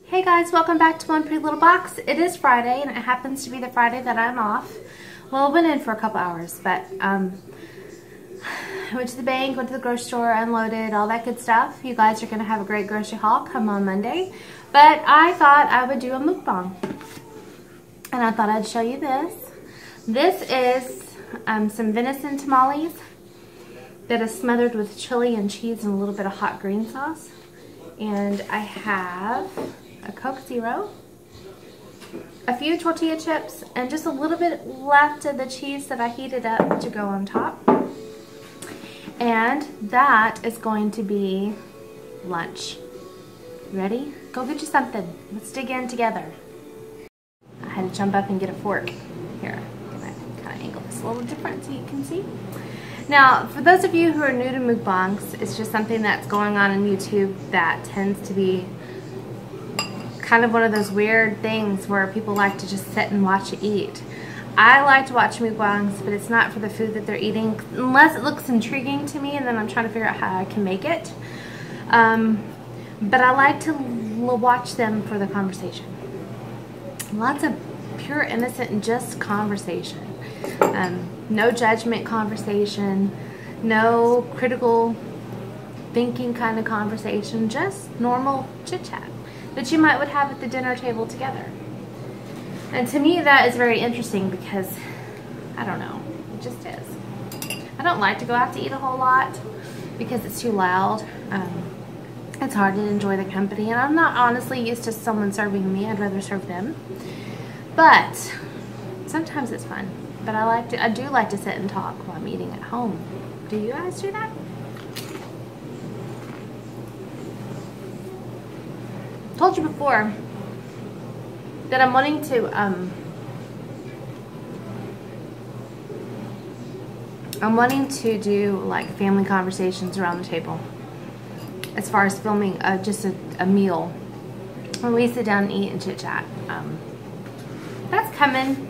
Hey guys, welcome back to One Pretty Little Box. It is Friday and it happens to be the Friday that I'm off. Well, I went in for a couple hours, but I went to the bank, went to the grocery store, unloaded, all that good stuff. You guys are going to have a great grocery haul come on Monday. But I thought I would do a mukbang. And I thought I'd show you this. This is some venison tamales that is smothered with chili and cheese and a little bit of hot green sauce. And I have a Coke Zero, a few tortilla chips, and just a little bit left of the cheese that I heated up to go on top. And that is going to be lunch. Ready? Go get you something. Let's dig in together. I had to jump up and get a fork. Here, I'm gonna kind of angle this a little different so you can see. Now, for those of you who are new to mukbangs, it's just something that's going on YouTube that tends to be kind of one of those weird things where people like to just sit and watch you eat. I like to watch mukbangs, but it's not for the food that they're eating, unless it looks intriguing to me and then I'm trying to figure out how I can make it. But I like to watch them for the conversation. Lots of pure, innocent, and just conversation. No judgment conversation, no critical thinking kind of conversation, just normal chit-chat that you would have at the dinner table together. And to me that is very interesting because, I don't know, it just is. I don't like to go out to eat a whole lot because it's too loud. It's hard to enjoy the company, and I'm not honestly used to someone serving me. I'd rather serve them. But sometimes it's fun. But I do like to sit and talk while I'm eating at home. Do you guys do that? Told you before that I'm wanting to do like family conversations around the table as far as filming just a meal when we sit down and eat and chit chat. That's coming.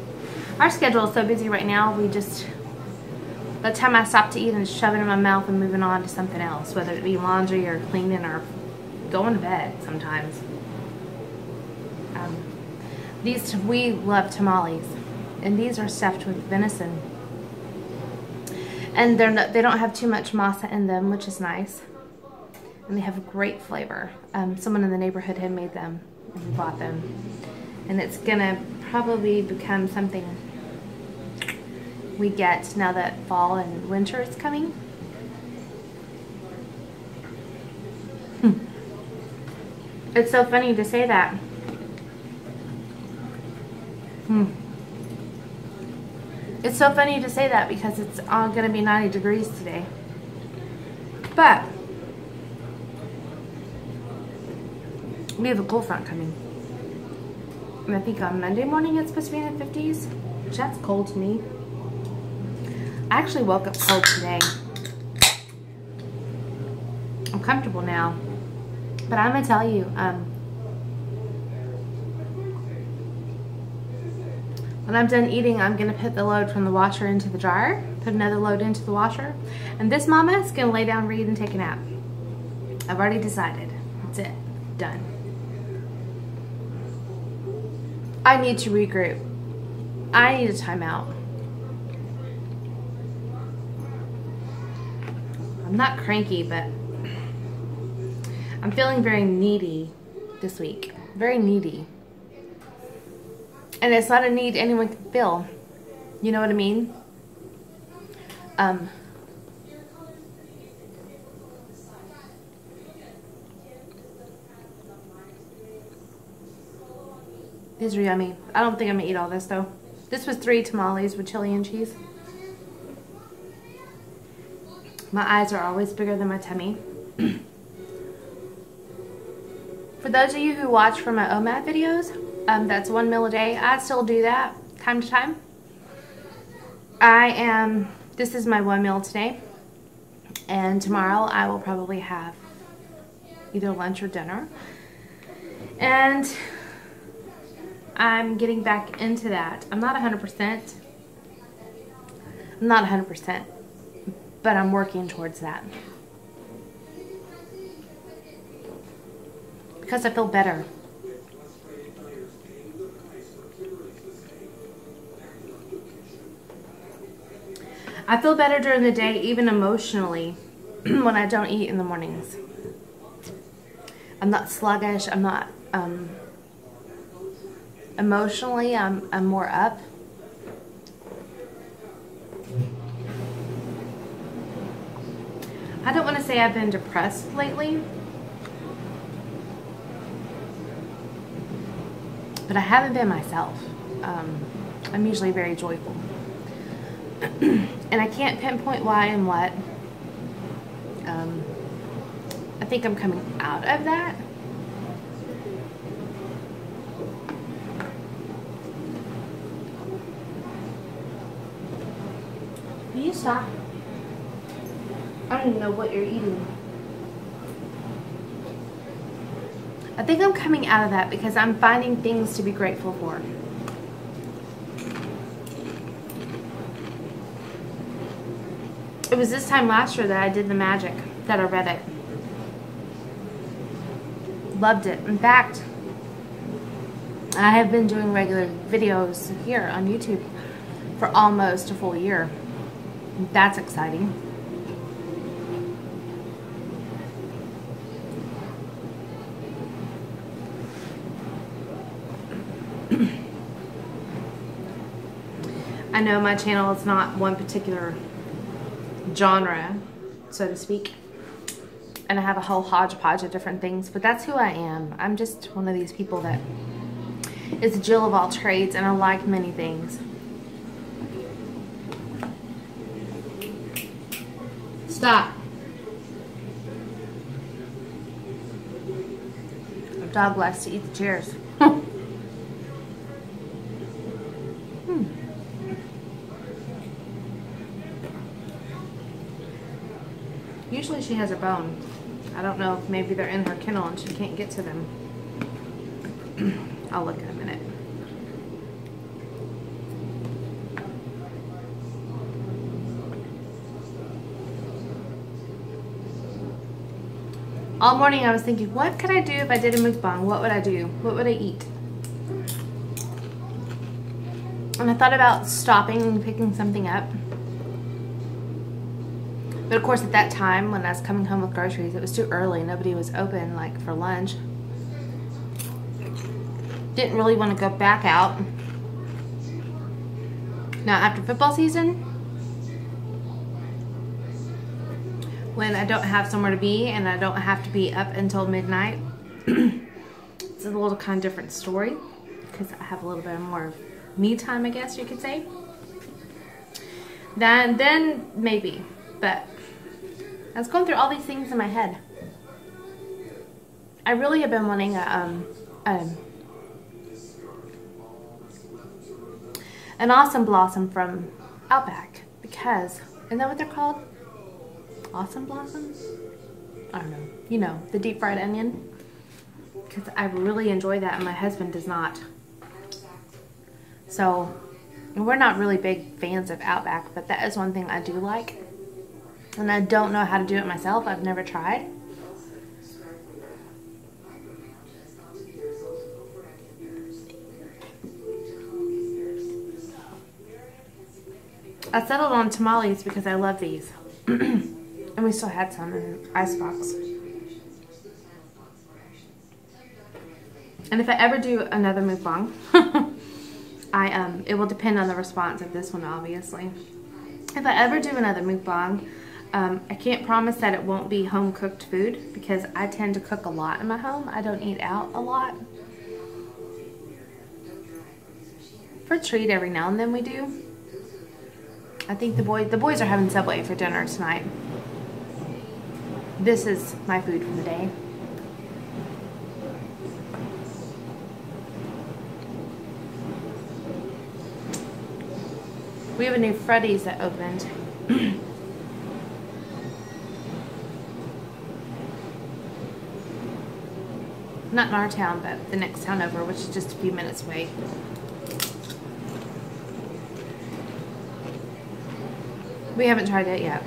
Our schedule is so busy right now, by the time I stop to eat and shove it in my mouth and moving on to something else, whether it be laundry or cleaning or going to bed sometimes. We love tamales, and these are stuffed with venison. And they don't have too much masa in them, which is nice. And they have a great flavor. Someone in the neighborhood had made them, and we bought them. And it's gonna probably become something we get now that fall and winter is coming. It's so funny to say that. It's so funny to say that because it's gonna be 90 degrees today. But we have a cold front coming. And I think on Monday morning it's supposed to be in the 50s, which that's cold to me. I actually woke up cold today. I'm comfortable now. But I'm gonna tell you, when I'm done eating, I'm gonna put the load from the washer into the dryer, put another load into the washer, and this mama is gonna lay down, read, and take a nap. I've already decided. That's it. Done. I need to regroup. I need a timeout. I'm not cranky, but I'm feeling very needy this week. Very needy. And it's not a need anyone can fill. You know what I mean? These are yummy. I don't think I'm gonna eat all this though. This was 3 tamales with chili and cheese. My eyes are always bigger than my tummy. For those of you who watch for my OMAD videos, that's 1 meal a day. I still do that time to time. This is my 1 meal today. And tomorrow I will probably have either lunch or dinner. And I'm getting back into that. I'm not 100%. I'm not 100%. But I'm working towards that. Because I feel better. I feel better during the day, even emotionally, when I don't eat in the mornings. I'm not sluggish. I'm not, emotionally, I'm more up. I don't want to say I've been depressed lately, but I haven't been myself. I'm usually very joyful. And I can't pinpoint why and what. I think I'm coming out of that. Will you stop? I don't even know what you're eating. I think I'm coming out of that because I'm finding things to be grateful for. It was this time last year that I did the magic, that I read it. Loved it. In fact, I have been doing regular videos here on YouTube for almost a full year. That's exciting. I know my channel is not one particular genre, so to speak, and I have a whole hodgepodge of different things, but that's who I am. I'm just one of these people that is a Jill of all trades, and I like many things. Stop. Our dog likes to eat the chairs. Usually she has a bone. I don't know if maybe they're in her kennel and she can't get to them. I'll look in a minute. All morning I was thinking, what could I do if I did a mukbang? What would I do? What would I eat? And I thought about stopping and picking something up. But of course at that time when I was coming home with groceries, it was too early. Nobody was open like for lunch. Didn't really want to go back out. Now after football season, when I don't have somewhere to be and I don't have to be up until midnight, it's a little kind of different story because I have a little bit more me time, I guess you could say. Then maybe, but I was going through all these things in my head. I really have been wanting an awesome blossom from Outback because, isn't that what they're called? Awesome blossoms? I don't know. You know, the deep fried onion. Because I really enjoy that and my husband does not. So, we're not really big fans of Outback, but that is one thing I do like. And I don't know how to do it myself. I've never tried. I settled on tamales because I love these. And we still had some in icebox. And if I ever do another mukbang, it will depend on the response of this one, obviously. If I ever do another mukbang, I can't promise that it won't be home cooked food because I tend to cook a lot in my home. I don't eat out a lot. For a treat every now and then we do. I think the boys are having Subway for dinner tonight. This is my food for the day. We have a new Freddy's that opened. Not in our town, but the next town over, which is just a few minutes away. We haven't tried that yet.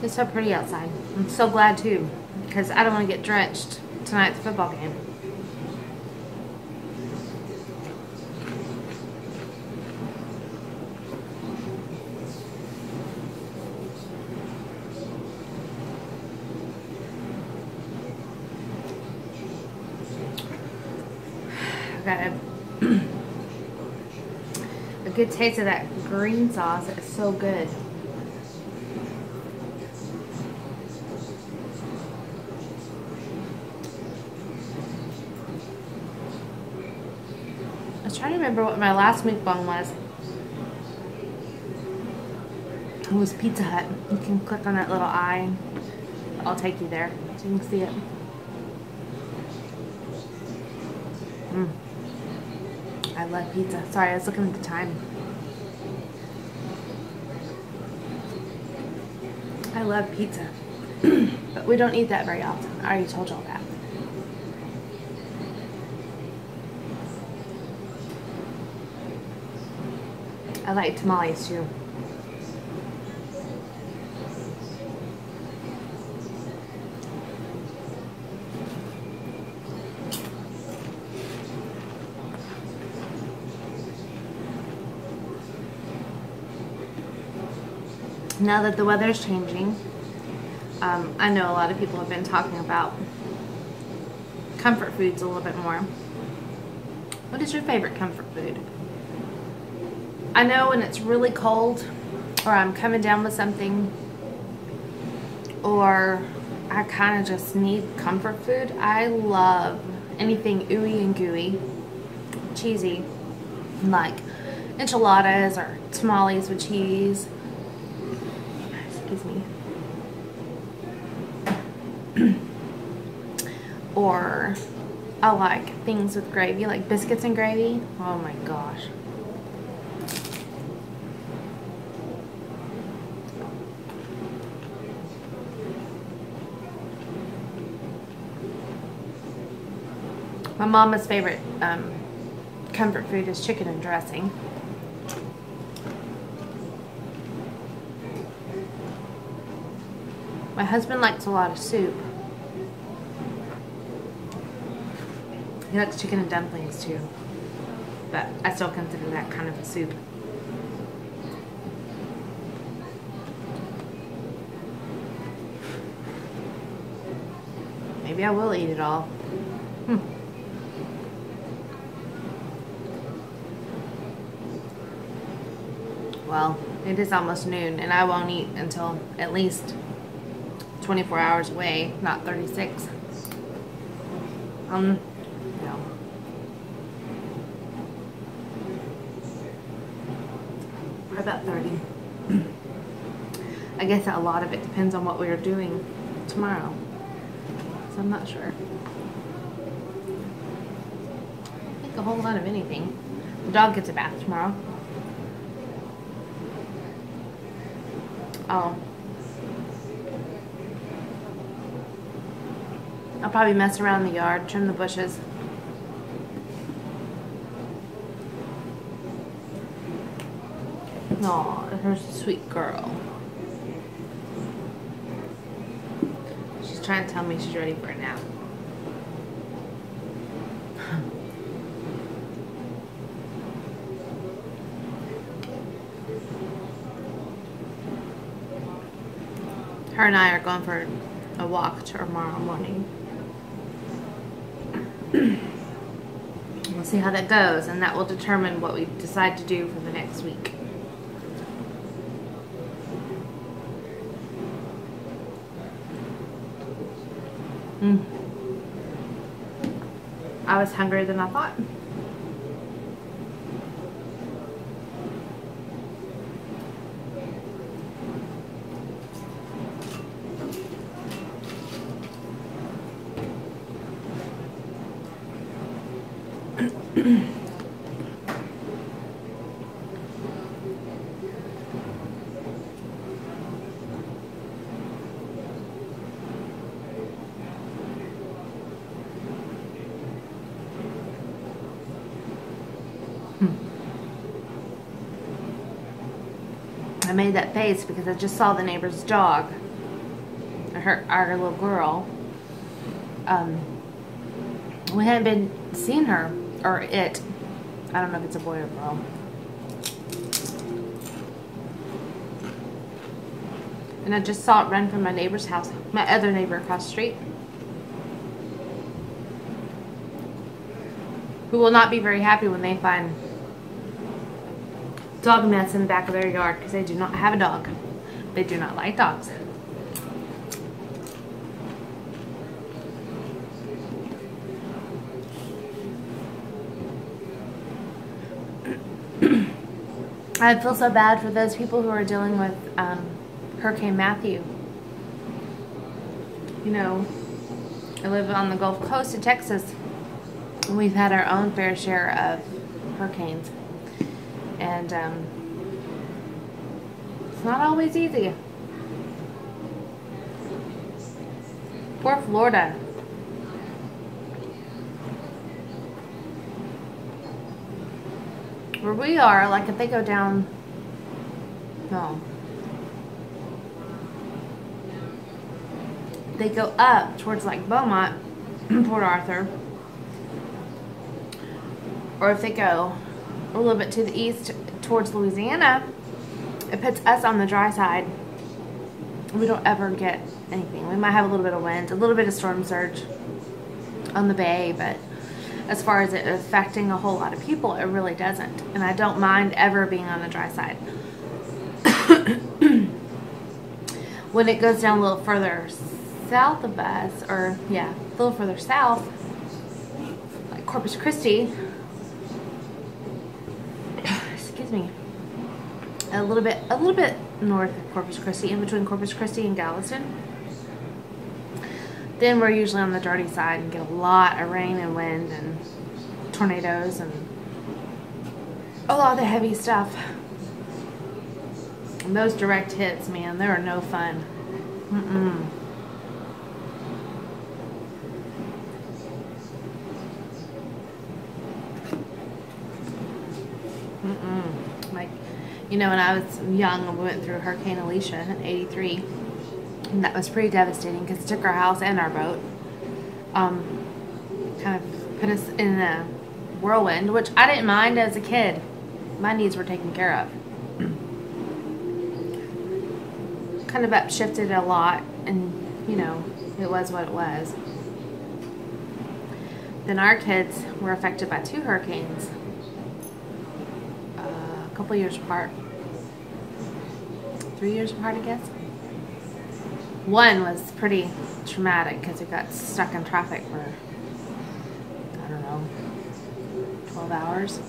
It's so pretty outside. I'm so glad too, because I don't want to get drenched tonight at the football game. got a good taste of that green sauce. It's so good. I was trying to remember what my last mukbang was. It was Pizza Hut. You can click on that little eye. I'll take you there so you can see it. I love pizza. Sorry, I was looking at the time. I love pizza. But we don't eat that very often. I already told y'all that. I like tamales too. Now that the weather's changing, I know a lot of people have been talking about comfort foods a little bit more. What is your favorite comfort food? I know when it's really cold, or I'm coming down with something, or I kind of just need comfort food, I love anything ooey and gooey, cheesy, like enchiladas or tamales with cheese. Excuse me. Or I like things with gravy, like biscuits and gravy. Oh my gosh. My mama's favorite comfort food is chicken and dressing. My husband likes a lot of soup. He likes chicken and dumplings too, but I still consider that kind of a soup. Maybe I will eat it all. Well, it is almost noon and I won't eat until at least 24 hours away, not 36. No. Or about 30. I guess a lot of it depends on what we are doing tomorrow. So I'm not sure. I think a whole lot of anything. The dog gets a bath tomorrow. Oh. I'll probably mess around in the yard, trim the bushes. Aw, here's a sweet girl. She's trying to tell me she's ready for a nap. Her and I are going for a walk tomorrow morning. We'll see how that goes, and that will determine what we decide to do for the next week. I was hungrier than I thought. I made that face because I just saw the neighbor's dog, our little girl. We hadn't been seeing her, or it. I don't know if it's a boy or girl. And I just saw it run from my neighbor's house, my other neighbor across the street. who will not be very happy when they find dog mess in the back of their yard because they do not have a dog. They do not like dogs. I feel so bad for those people who are dealing with Hurricane Matthew. You know, I live on the Gulf Coast of Texas, and we've had our own fair share of hurricanes. And it's not always easy. Poor Florida. Where we are, like if they go down, no. They go up towards like Beaumont, Port Arthur. Or if they go a little bit to the east towards Louisiana, it puts us on the dry side. We don't ever get anything. We might have a little bit of wind, a little bit of storm surge on the bay, but as far as it affecting a whole lot of people, it really doesn't. And I don't mind ever being on the dry side. When it goes down a little further south of us, or yeah, a little further south, like Corpus Christi, excuse me, a little bit north of Corpus Christi, in between Corpus Christi and Galveston, then we're usually on the dirty side and get a lot of rain and wind and tornadoes and a lot of the heavy stuff. And those direct hits, man, they are no fun. Like, you know, when I was young, we went through Hurricane Alicia in '83. And that was pretty devastating because it took our house and our boat. Kind of put us in a whirlwind, which I didn't mind as a kid. My needs were taken care of. Kind of upshifted a lot, and you know, it was what it was. Then our kids were affected by 2 hurricanes, a couple years apart. 3 years apart, I guess. One was pretty traumatic because we got stuck in traffic for, I don't know, 12 hours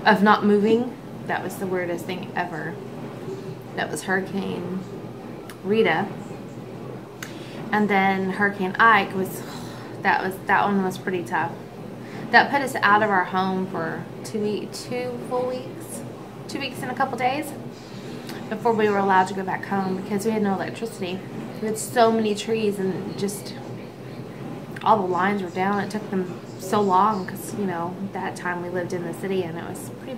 of not moving. That was the weirdest thing ever. That was Hurricane Rita. And then Hurricane Ike that one was pretty tough. That put us out of our home for 2 full weeks. 2 weeks and a couple days. Before we were allowed to go back home because we had no electricity. We had so many trees and just all the lines were down. It took them so long because, you know, that time we lived in the city and it was pretty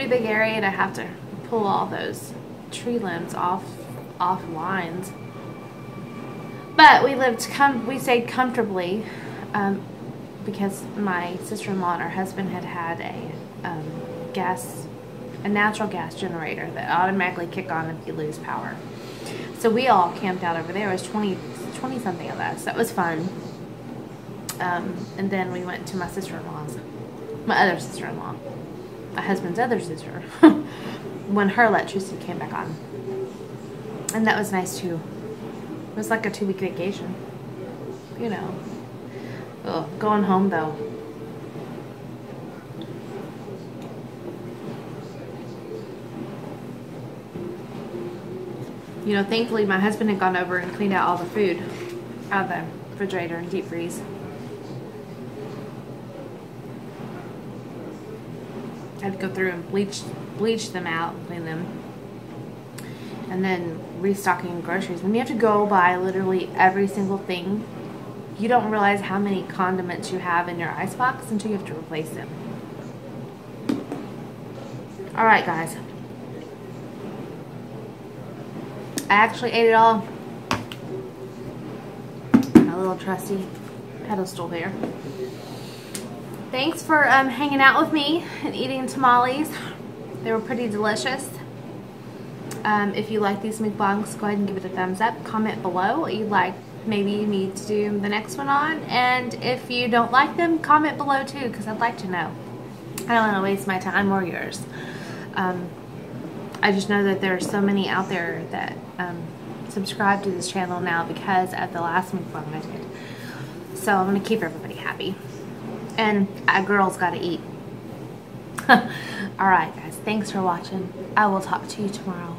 big area to have to pull all those tree limbs off lines. But we stayed comfortably because my sister-in-law and her husband had a natural gas generator that automatically kick on if you lose power. So we all camped out over there. It was 20 something of us. That was fun. And then we went to my sister-in-law's, my other sister-in-law, my husband's other sister, when her electricity came back on. And that was nice too. It was like a 2-week vacation, you know. Ugh, going home though. You know, thankfully my husband had gone over and cleaned out all the food out of the refrigerator and deep freeze. I had to go through and bleach them out and clean them. And then restocking groceries. When you have to go buy literally every single thing, you don't realize how many condiments you have in your icebox until you have to replace them. Alright guys. I actually ate it all. My little trusty pedestal there. Thanks for hanging out with me and eating tamales. They were pretty delicious. If you like these mukbangs, go ahead and give it a thumbs up. Comment below what you'd like maybe you need to do the next one on. And if you don't like them, comment below too, because I'd like to know. I don't want to waste my time or yours. I just know that there are so many out there that subscribe to this channel now because of the last mukbang I did. So I'm going to keep everybody happy. And a girl's got to eat. Alright guys, thanks for watching. I will talk to you tomorrow.